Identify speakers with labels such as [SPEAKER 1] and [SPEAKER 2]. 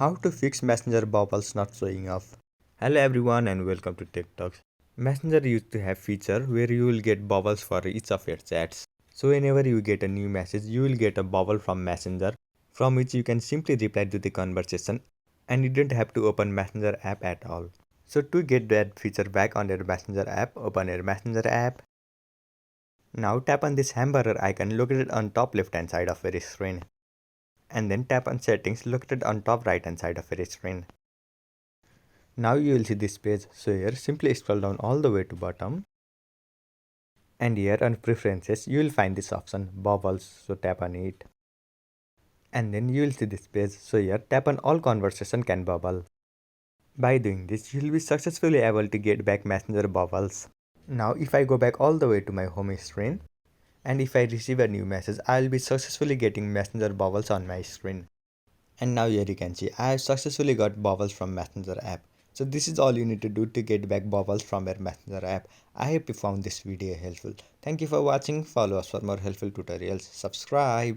[SPEAKER 1] How to fix Messenger bubbles not showing up. Hello everyone and welcome to Tech Talks. Messenger used to have feature where you will get bubbles for each of your chats. So whenever you get a new message, you will get a bubble from Messenger from which you can simply reply to the conversation and you don't have to open Messenger app at all. So to get that feature back on your Messenger app, open your Messenger app. Now tap on this hamburger icon located on top left hand side of your screen. And then tap on settings located on top right hand side of your screen. Now you will see this page, so here simply scroll down all the way to bottom and here on preferences you will find this option bubbles, so tap on it and then you will see this page, so here tap on all conversation can bubble. By doing this you will be successfully able to get back Messenger bubbles. Now if I go back all the way to my home screen and if I receive a new message, I will be successfully getting Messenger bubbles on my screen. And now here you can see I have successfully got bubbles from Messenger app. So this is all you need to do to get back bubbles from your Messenger app. I hope you found this video helpful. Thank you for watching. Follow us for more helpful tutorials. Subscribe.